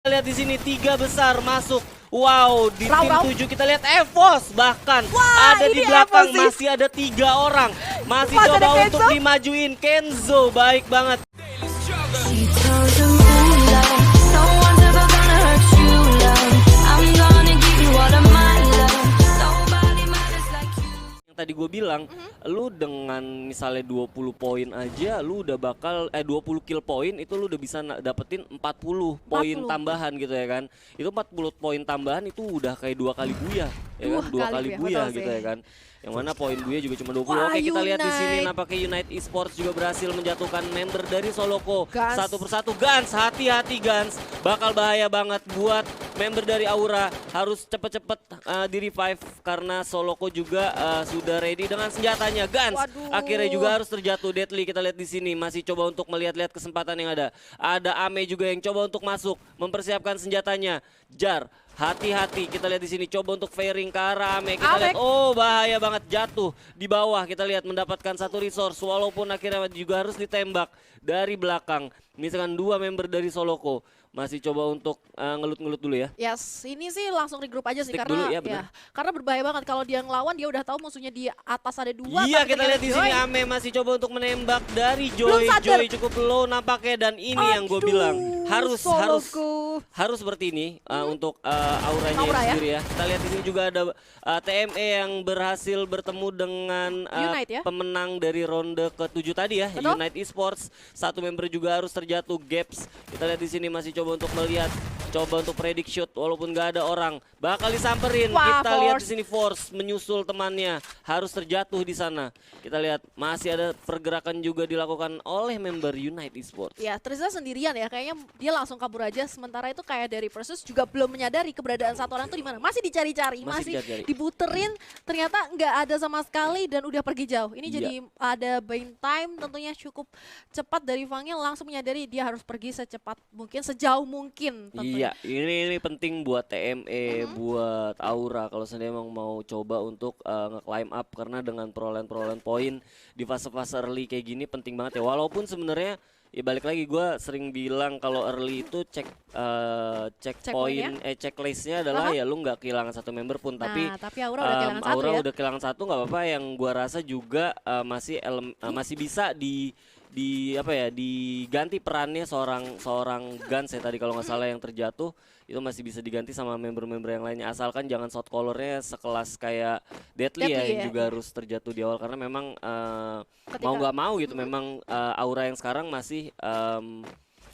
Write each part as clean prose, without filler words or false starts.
Lihat di sini 3 besar masuk. Wow, di tim Raw. 7 kita lihat Evos bahkan Wah, ada di ini belakang Evos sih. masih ada 3 orang. Masih Masih ada coba Kenzo. untuk dimajuin Kenzo, baik banget. She tells them, ooh, love, no one's ever gonna hurt you, love. I'm gonna give you all of my love. Nobody matters like you. Yang tadi gue bilang, lu dengan misalnya 20 poin aja, lu udah bakal 20 kill poin itu lu udah bisa dapetin 40 poin 40. tambahan gitu ya kan. Itu 40 poin tambahan itu udah kayak 2 kali buya, ya kan? 2 kali buya betul gitu sih. ya kan. Yang mana poin buya juga cuma 20. Wah, Oke, kita lihat di sini Unite. nampaknya Unite Esports juga berhasil menjatuhkan member dari Soloko. Guns. Satu persatu Guns, hati-hati Guns. Bakal bahaya banget buat member dari Aura, harus cepet-cepet di revive karena Soloko juga sudah ready dengan senjatanya. Guns Waduh. akhirnya juga harus terjatuh. Deadly kita lihat di sini masih coba untuk melihat-lihat kesempatan yang ada. Ada Ame juga yang coba untuk masuk, mempersiapkan senjatanya. Jar, hati-hati, kita lihat di sini coba untuk fairing ke arah Ame. Kita lihat, oh bahaya banget, jatuh di bawah. Kita lihat mendapatkan satu resource walaupun akhirnya juga harus ditembak dari belakang. Misalkan 2 member dari Soloko masih coba untuk ngelut-ngelut dulu ya. Yes, ini sih langsung regroup aja sih Stick karena dulu, ya, benar. karena berbahaya banget kalau dia ngelawan dia udah tahu musuhnya di atas ada 2. Iya, kita lihat di sini Ame masih coba untuk menembak dari Joy. Belum sadar. Joy cukup low nampaknya, dan ini yang gue bilang harus harus seperti ini untuk auranya Aura ya. sendiri ya. Kita lihat di sini juga ada TME yang berhasil bertemu dengan Unite ya. pemenang dari ronde ke-7 tadi ya, Betul. Unite Esports. Satu member juga harus terjatuh, Gaps. Kita lihat di sini masih coba untuk melihat, coba untuk predict shoot walaupun gak ada orang. Bakal disamperin. Wah, Kita lihat di Force. sini Force menyusul temannya, harus terjatuh di sana. Kita lihat masih ada pergerakan juga dilakukan oleh member Unite Esports. Ya, Tristan sendirian ya, kayaknya dia langsung kabur aja. Sementara itu kayak dari Versus juga belum menyadari keberadaan satu orang tuh di mana. Masih dicari-cari, Masih masih dicari-cari. dibuterin, ternyata nggak ada sama sekali dan udah pergi jauh. Ini Iya. jadi ada buying time tentunya cukup cepat dari Vangel, langsung menyadari dia harus pergi secepat mungkin, sejauh mungkin tentunya. Iya, ini penting buat TME, buat Aura kalau seandainya emang mau coba untuk nge-climb up, karena dengan perolehan poin di fase-fase early kayak gini penting banget ya. Walaupun sebenarnya ya balik lagi, gue sering bilang kalau early itu cek poin, checklistnya adalah ya lu nggak kehilangan satu member pun, Nah, tapi Aura udah kehilangan satu ya. udah kehilangan satu nggak apa-apa. Yang gua rasa juga masih bisa apa ya, diganti perannya seorang Guns ya tadi kalau nggak salah yang terjatuh itu masih bisa diganti sama member-member yang lainnya, asalkan jangan shot colornya sekelas kayak Deadly ya yang juga harus terjatuh di awal, karena memang mau nggak mau gitu memang Aura yang sekarang masih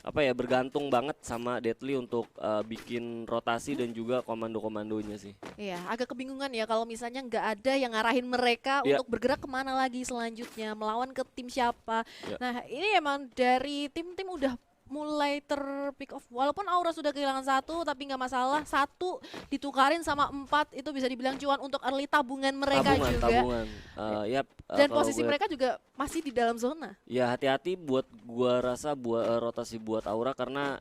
apa ya, bergantung banget sama Deadly untuk bikin rotasi dan juga komando-komandonya sih. Iya, agak kebingungan ya kalau misalnya nggak ada yang ngarahin mereka Iya. untuk bergerak kemana lagi selanjutnya, melawan ke tim siapa. Iya. Nah, ini emang dari tim-tim udah mulai ter-pick off. Walaupun Aura sudah kehilangan satu, tapi nggak masalah. Satu ditukarin sama 4, itu bisa dibilang cuan untuk early tabungan mereka juga. Tabungan. Dan Kalau posisi gue- mereka juga masih di dalam zona. Ya hati-hati buat gua rasa buat rotasi buat Aura, karena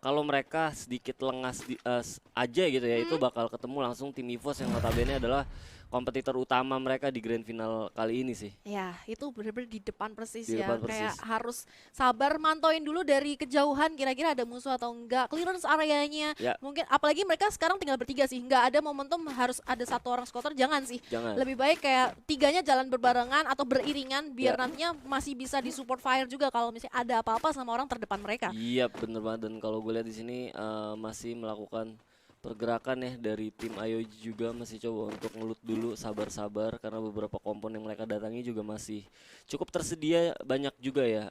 kalau mereka sedikit lengah aja gitu ya, itu bakal ketemu langsung tim EVOS yang notabene adalah kompetitor utama mereka di grand final kali ini sih. Ya, itu benar-benar di depan persis Di ya. depan Kayak persis. harus sabar mantauin dulu dari kejauhan kira-kira ada musuh atau enggak. Clearance areanya. Ya. Mungkin apalagi mereka sekarang tinggal bertiga sih. Nggak ada momentum harus ada satu orang squatter, jangan sih. Jangan. Lebih baik kayak tiganya jalan berbarengan atau beriringan biar Ya. nantinya masih bisa disupport fire juga kalau misalnya ada apa-apa sama orang terdepan mereka. Iya bener banget, dan kalau gue lihat di sini masih melakukan pergerakan ya dari tim IOG juga, masih coba untuk ngelut dulu, sabar-sabar karena beberapa komponen yang mereka datangi juga masih cukup tersedia banyak juga ya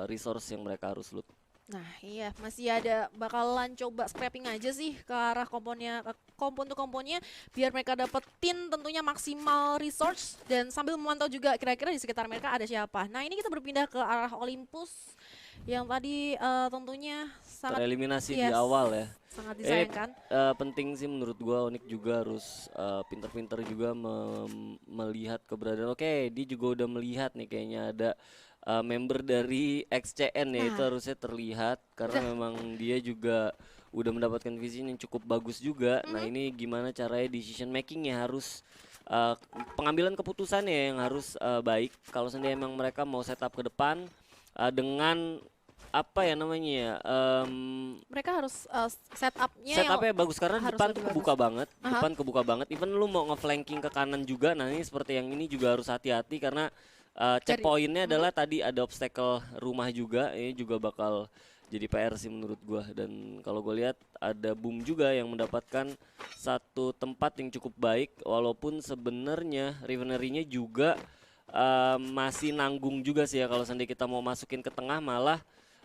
resource yang mereka harus loot. Nah iya, masih ada bakalan coba scrapping aja sih ke arah komponnya, kompon to komponnya, biar mereka dapetin tentunya maksimal resource dan sambil memantau juga kira-kira di sekitar mereka ada siapa. Nah ini kita berpindah ke arah Olympus yang tadi tentunya sangat Tereliminasi di yes, awal ya. sangat disayangkan. Penting sih menurut gua, Onyx juga harus pinter-pinter juga melihat keberadaan. Oke, dia juga udah melihat nih kayaknya ada member dari XCN ya, itu harusnya terlihat karena memang dia juga udah mendapatkan vision yang cukup bagus juga. Nah ini gimana caranya decision makingnya harus pengambilan keputusannya yang harus baik. Kalau seandainya emang mereka mau setup ke depan dengan apa ya namanya ya? Mereka harus setupnya yang Setupnya bagus karena harus depan lebih tuh kebuka banget, Aha. depan kebuka banget. Even lu mau ngeflanking ke kanan juga, nah ini seperti yang ini juga harus hati-hati karena checkpointnya adalah tadi ada obstacle rumah juga, ini juga bakal jadi PR sih menurut gua. Dan kalau gue lihat ada Boom juga yang mendapatkan satu tempat yang cukup baik, walaupun sebenarnya Revenery-nya juga masih nanggung juga sih ya kalau seandainya kita mau masukin ke tengah malah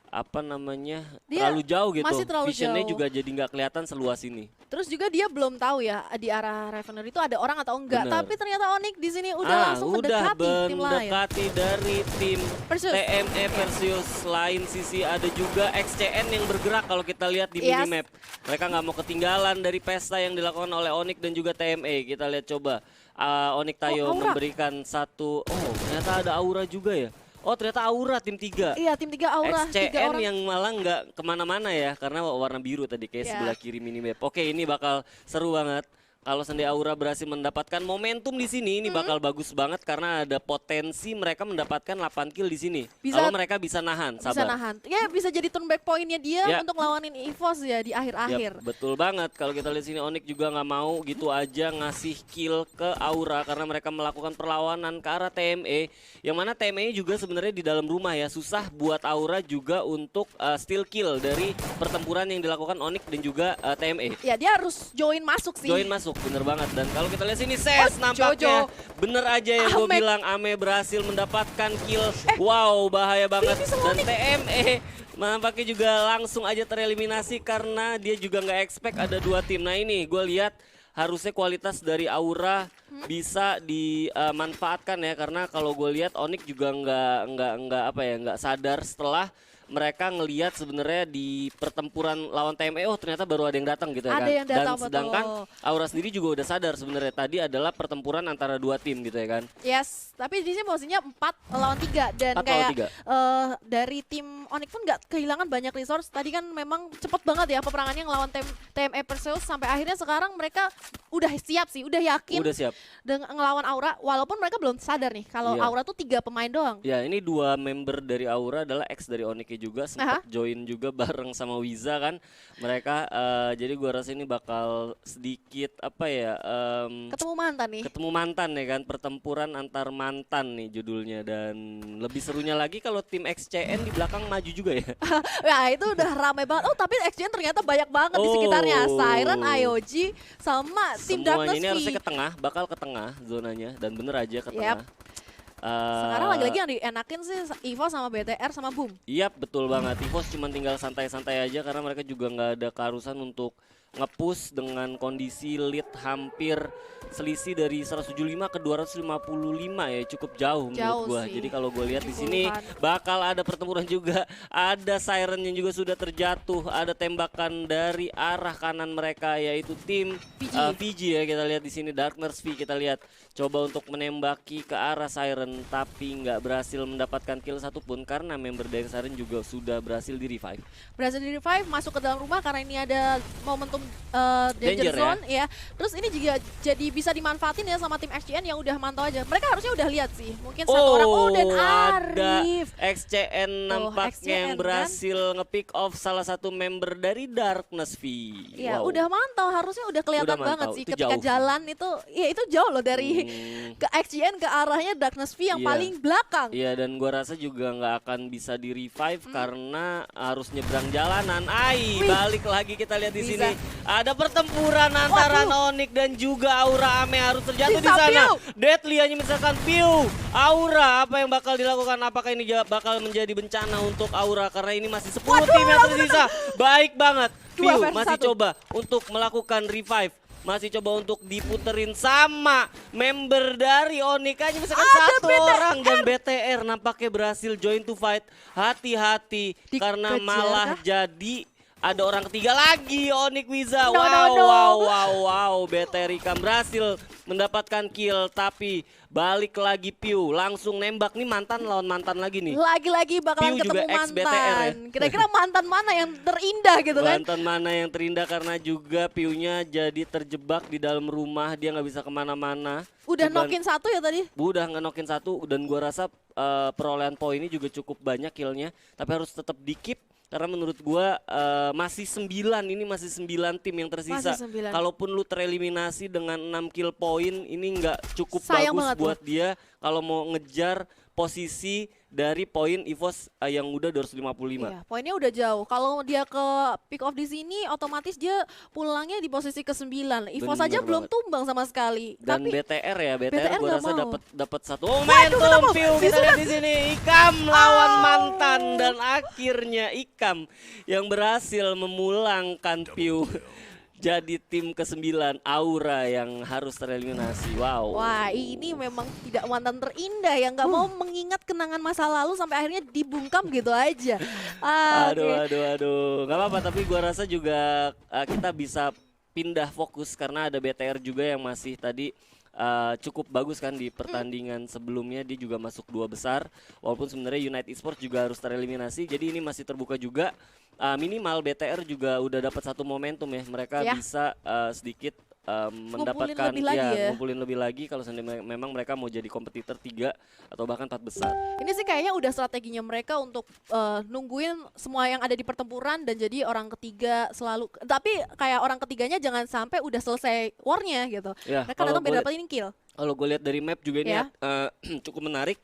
apa namanya Dia terlalu jauh gitu. masih terlalu Visionnya jauh. juga jadi nggak kelihatan seluas ini. Terus juga dia belum tahu ya di arah Revener itu ada orang atau enggak. Bener. Tapi ternyata Onyx di sini udah langsung udah mendekati tim lain. mendekati dari tim Perseus. TME Perseus. Lain sisi ada juga XCN yang bergerak kalau kita lihat di Yes. minimap. Mereka nggak mau ketinggalan dari pesta yang dilakukan oleh Onyx dan juga TME. Kita lihat coba Onyx Tayo Aura. memberikan satu. Oh ternyata ada Aura juga ya. Oh ternyata Aura tim 3. Iya, tim 3 Aura, 3 XCN orang. yang malah nggak kemana-mana ya karena warna biru tadi kayak Ya. sebelah kiri minimap. Oke ini bakal seru banget. Kalau seandainya Aura berhasil mendapatkan momentum di sini, ini bakal bagus banget karena ada potensi mereka mendapatkan 8 kill di sini. Bisa- Kalau mereka bisa nahan, Bisa sabar. nahan. Ya bisa jadi turn back pointnya dia Ya. untuk lawanin EVOS ya di akhir-akhir. Yap, betul banget. Kalau kita lihat sini Onyx juga nggak mau gitu aja ngasih kill ke Aura karena mereka melakukan perlawanan ke arah TME. Yang mana TME juga sebenarnya di dalam rumah ya susah buat Aura juga untuk steal kill dari pertempuran yang dilakukan Onyx dan juga TME. Ya dia harus join masuk sih. Join masuk, bener banget. Dan kalau kita lihat sini Ses nampaknya Jojo. bener aja yang gue Ame. bilang Ame berhasil mendapatkan kill. Wow, bahaya banget. Ini sama Dan TME nampaknya juga langsung aja tereliminasi karena dia juga nggak expect ada 2 tim. Nah ini gue lihat harusnya kualitas dari Aura bisa dimanfaatkan ya karena kalau gue lihat Onyx juga nggak sadar setelah mereka ngelihat sebenarnya di pertempuran lawan TME ternyata baru ada yang datang gitu ya Ada kan. yang datang, Dan sedangkan betul. Aura sendiri juga udah sadar sebenarnya tadi adalah pertempuran antara 2 tim gitu ya kan. Yes, tapi di sini posisinya 4 lawan 3 dan 4 lawan kayak 3. dari tim Onyx pun nggak kehilangan banyak resource. Tadi kan memang cepet banget ya peperangannya ngelawan TME Perseus sampai akhirnya sekarang mereka udah siap sih, udah yakin Udah siap. dengan ngelawan Aura walaupun mereka belum sadar nih kalau Iya. Aura tuh 3 pemain doang. Ya ini 2 member dari Aura adalah ex dari Onyx juga sempat join juga bareng sama Wiza kan. Mereka jadi gua rasa ini bakal sedikit apa ya Ketemu mantan nih. ketemu mantan ya kan, pertempuran antar mantan nih judulnya. Dan lebih serunya lagi kalau tim XCN di belakang maju juga ya. Ya itu udah ramai banget. Oh tapi XGN ternyata banyak banget di sekitarnya. Oh. Siren, IOG, sama tim Semuanya Darkness ini V. harusnya ke tengah, bakal ke tengah zonanya dan bener aja ke Yap. tengah. Sekarang lagi-lagi yang dienakin sih Evo sama BTR sama Boom. Yap, betul banget. EVOS cuma tinggal santai-santai aja karena mereka juga nggak ada keharusan untuk nge-push dengan kondisi lead hampir selisih dari 175 ke 255 ya, cukup jauh menurut Jauh gua. sih. Jadi kalau gue lihat di sini 70-an. bakal ada pertempuran juga, ada siren yang juga sudah terjatuh, ada tembakan dari arah kanan mereka yaitu tim PG. PG ya. Kita lihat di sini Darkness V, kita lihat coba untuk menembaki ke arah siren tapi nggak berhasil mendapatkan kill satupun karena member dari siren juga sudah berhasil di revive. Berhasil di revive, masuk ke dalam rumah karena ini ada momentum Danger danger ya. zone ya. Terus ini juga jadi bisa dimanfaatin ya sama tim XGN yang udah mantau aja. Mereka harusnya udah lihat sih. Mungkin satu orang dan ada Arif. XCN nampaknya XCN yang kan? berhasil nge-pick off salah satu member dari Darkness V. Ya Wow. udah mantau, harusnya udah kelihatan Udah banget mantau, sih itu ketika jauh. jalan itu. Ya itu jauh loh dari ke XGN ke arahnya Darkness V yang Iya. paling belakang. Iya, dan gua rasa juga nggak akan bisa di revive karena harus nyebrang jalanan. Ai, Wih. balik lagi kita lihat di Bisa. sini. Ada pertempuran antara Onyx dan juga Aura. Ame harus terjatuh di Bisa, sana. Piu. Deadly hanya misalkan Piu. Aura, apa yang bakal dilakukan? Apakah ini bakal menjadi bencana untuk Aura karena ini masih 10 tim yang tersisa. Baik banget. Dua Piu versus masih satu. coba untuk melakukan revive. Masih coba untuk diputerin sama member dari Onyx aja misalkan Ada satu orang dan BTR nampaknya berhasil join to fight. Hati-hati karena Dikejar malah kah? jadi ada orang ketiga lagi Onyx Wiza. No, Wow, no. wow. BTR Ikam berhasil mendapatkan kill tapi balik lagi Piu langsung nembak nih mantan lawan mantan lagi nih. Lagi-lagi bakalan Piu juga ketemu ex-BTR mantan. ya. Kira-kira mantan mana yang terindah gitu kan? Mantan mana yang terindah karena juga Piunya jadi terjebak di dalam rumah, dia nggak bisa kemana-mana. Udah Cuman- nokin satu ya tadi? udah ngenokin satu dan gua rasa perolehan poinnya juga cukup banyak killnya, tapi harus tetap di-keep karena menurut gua masih 9, ini masih 9 tim yang tersisa. Masih 9. Kalaupun lu tereliminasi dengan 6 kill poin, ini nggak cukup Sayang bagus banget buat dia kalau mau ngejar posisi dari poin EVOS yang udah 255. Iya, poinnya udah jauh. Kalau dia ke pick off di sini, otomatis dia pulangnya di posisi ke-9. EVOS Bener saja belum banget. tumbang sama sekali. Dan Tapi BTR ya, BTR BTR gua nggak rasa mau. dapat satu Waduh, momentum kenapa? view kita lihat di sini. Ikam lawan mantan dan akhirnya Ikam yang berhasil memulangkan Piu jadi tim ke-9 Aura yang harus tereliminasi. Wow. wah, ini memang tidak mantan terindah yang nggak mau mengingat kenangan masa lalu sampai akhirnya dibungkam gitu aja. Aduh, Oke. aduh. Nggak apa-apa, tapi gua rasa juga kita bisa pindah fokus karena ada BTR juga yang masih tadi cukup bagus kan di pertandingan sebelumnya, dia juga masuk 2 besar. Walaupun sebenarnya United Esports juga harus tereliminasi, jadi ini masih terbuka juga. Minimal BTR juga udah dapat satu momentum ya, mereka Ya. bisa sedikit mendapatkan lebih lagi ya. ngumpulin lebih lagi kalau seandainya memang mereka mau jadi kompetitor 3 atau bahkan 4 besar. Ini sih kayaknya udah strateginya mereka untuk nungguin semua yang ada di pertempuran dan jadi orang ketiga selalu. Tapi kayak orang ketiganya jangan sampai udah selesai war-nya gitu. Ya, Mereka kalau datang gua biar liat- dapetin kill. Kalau gue lihat dari map juga ini Ya. cukup menarik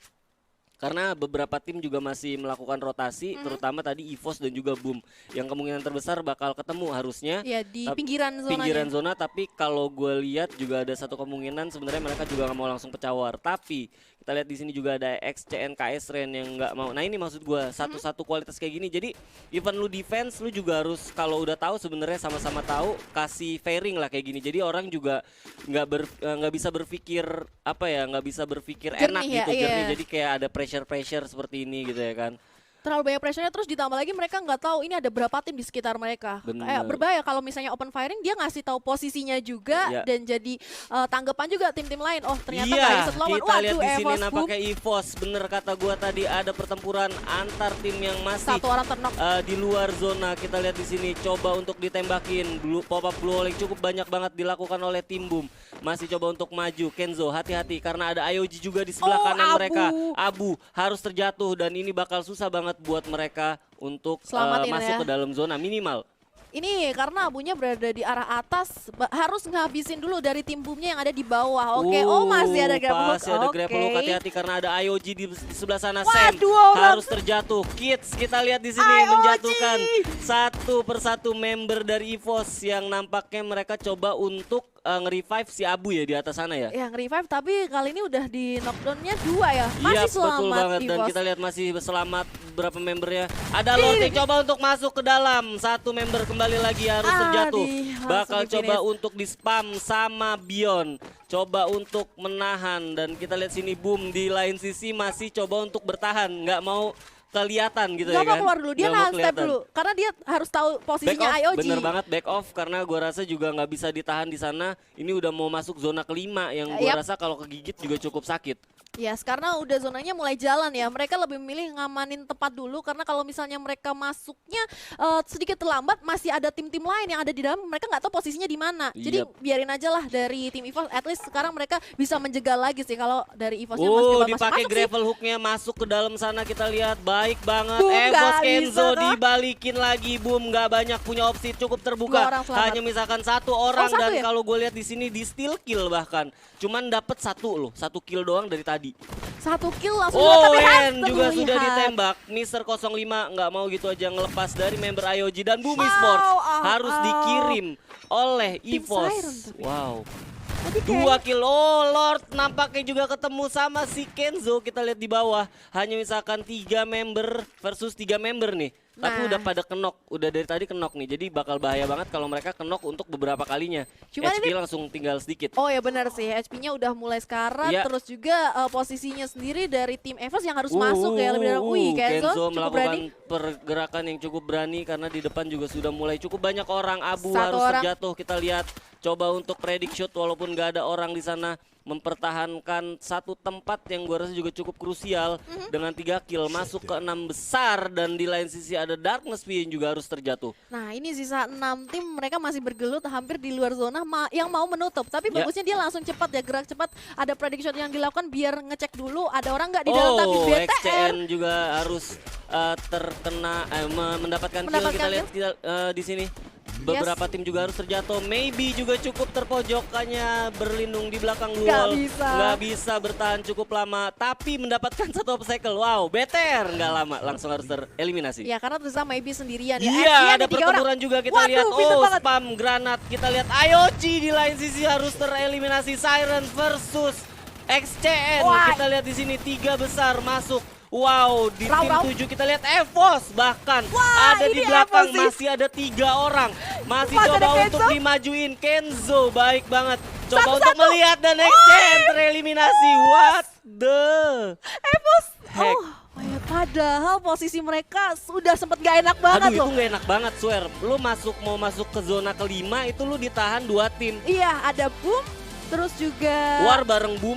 karena beberapa tim juga masih melakukan rotasi, terutama tadi EVOS dan juga Boom yang kemungkinan terbesar bakal ketemu harusnya Ya di Tap- pinggiran zonanya. pinggiran zona. Tapi kalau gue lihat juga ada satu kemungkinan sebenarnya mereka juga nggak mau langsung pecah war. Tapi kita lihat di sini juga ada XCNKS Ren yang nggak mau. Nah ini maksud gue satu kualitas kayak gini. Jadi even lu defense lu juga harus kalau udah tahu sebenarnya sama-sama tahu kasih fairing lah kayak gini. Jadi orang juga nggak bisa berpikir apa ya, nggak bisa berpikir enak Jernih ya, gitu, jernih. iya. Jadi kayak ada pressure seperti ini gitu ya kan. Terlalu banyak pressure-nya, terus ditambah lagi mereka nggak tahu ini ada berapa tim di sekitar mereka. Bener. Kayak berbahaya kalau misalnya open firing dia ngasih tahu posisinya juga Iya. dan jadi tanggapan juga tim-tim lain. Oh ternyata nggak Iya, bisa lawan. kita lihat Waduh, di sini EVOS Boom. nampaknya EVOS. Bener kata gua tadi ada pertempuran antar tim yang masih Satu orang terknock. di luar zona. Kita lihat di sini coba untuk ditembakin. Pop up blue hole cukup banyak banget dilakukan oleh tim Boom. Masih coba untuk maju. Kenzo hati-hati karena ada IOG juga di sebelah Oh, kanan Abu. mereka. Abu harus terjatuh dan ini bakal susah banget buat mereka untuk Selamatin masuk ya. ke dalam zona minimal. Ini karena abunya berada di arah atas, harus ngabisin dulu dari tim boomnya yang ada di bawah. Oke, oh masih ada grab hook. Masih ada grab hook, Oke. hati-hati karena ada IOG di sebelah sana. Waduh, Sam orang- harus terjatuh. Kids kita lihat di sini IOG. menjatuhkan satu persatu member dari EVOS yang nampaknya mereka coba untuk nge-revive si Abu ya di atas sana ya. Yang revive tapi kali ini udah di knockdownnya 2 ya. Masih Iya selamat betul banget dan EVOS. kita lihat masih selamat beberapa membernya. Ada Lorting coba untuk masuk ke dalam. Satu member kembali lagi harus terjatuh. langsung Bakal coba di-finish. untuk di spam sama Bion. Coba untuk menahan dan kita lihat sini Boom di lain sisi masih coba untuk bertahan, nggak mau kelihatan gitu Gak ya mau kan. keluar dulu, dia Nggak mau nahan step kelihatan. dulu. Karena dia harus tahu Back posisinya off, IOG. bener banget back off karena gua rasa juga nggak bisa ditahan di sana. Ini udah mau masuk zona kelima yang gua Yap. rasa kalau kegigit juga cukup sakit. Yes, karena udah zonanya mulai jalan ya. Mereka lebih memilih ngamanin tempat dulu karena kalau misalnya mereka masuknya sedikit terlambat, masih ada tim-tim lain yang ada di dalam. Mereka nggak tahu posisinya di mana. Jadi Yap. biarin aja lah dari tim EVOS. At least sekarang mereka bisa menjegal lagi sih kalau dari EVOS-nya masih Oh, coba dipakai masuk-masuk sih. gravel hooknya masuk ke dalam sana kita lihat baik banget. Boom, EVOS nggak Kenzo bisa, kah? dibalikin lagi Boom nggak banyak punya opsi cukup terbuka. 2 orang selamat. Hanya misalkan satu orang satu dan ya? kalau gue lihat di sini di steal kill bahkan cuman dapat satu kill doang dari tadi. 1 kill langsung Oh, tapi Ren Hunter juga lihat. sudah ditembak. Mister 05 nggak mau gitu aja ngelepas dari member IOG dan Boom Wow, Esports oh, harus oh. dikirim oleh Tim EVOS. Siren tapi. Wow. Tapi 2 kill. Oh, Lord nampaknya juga ketemu sama si Kenzo. Kita lihat di bawah. Hanya misalkan 3 member versus 3 member nih. Tapi Nah. udah pada kenok. Udah dari tadi kenok nih. Jadi bakal bahaya banget kalau mereka kenok untuk beberapa kalinya. Cuman HP ini- langsung tinggal sedikit. Oh ya benar sih, HP-nya udah mulai sekarat, Iya. terus juga posisinya sendiri dari tim EVOS yang harus masuk ya lebih dalam. Wih, Kenzo Kenzo cukup melakukan berani. pergerakan yang cukup berani karena di depan juga sudah mulai cukup banyak orang. Abu Satu harus orang. terjatuh. Kita lihat coba untuk predict shot walaupun nggak ada orang di sana. mempertahankan satu tempat yang gua rasa juga cukup krusial dengan 3 kill masuk ke 6 besar, dan di lain sisi ada Darkness V yang juga harus terjatuh. Nah ini sisa 6 tim, mereka masih bergelut hampir di luar zona yang mau menutup. Tapi Ya. bagusnya dia langsung cepat ya, gerak cepat. Ada prediction yang dilakukan biar ngecek dulu ada orang nggak di dalam, tapi Oh, BTR. XCN juga harus mendapatkan kill. Kita Mendapatkan lihat di sini. Beberapa tim juga harus terjatuh. Maybe juga cukup terpojokannya berlindung di belakang wall. Nggak bisa bertahan cukup lama, tapi mendapatkan satu obstacle. Wow, BTR nggak lama langsung harus tereliminasi. Ya karena terus maybe sendirian ya. Iya, XCN ada di 3 orang. pertempuran juga kita Waduh, lihat. pinter Oh, banget. spam granat. Kita lihat IOG di lain sisi harus tereliminasi. Siren versus XCN. Wah. Kita lihat di sini 3 besar masuk. Wow, di Raw, tim raw. 7 kita lihat Evos bahkan Wah, ada ini di belakang. Evos sih. Masih ada 3 orang. Masih Masih coba ada untuk Kenzo. dimajuin. Kenzo baik banget. Coba Satu-satu. untuk melihat, dan XCN tereliminasi. What the Evos. heck? Oh, padahal posisi mereka sudah sempat gak enak banget Aduh, loh. itu gak enak banget, swear. Lu mau masuk ke zona kelima itu lu ditahan 2 tim. Iya, ada Boom, terus juga War bareng Boom.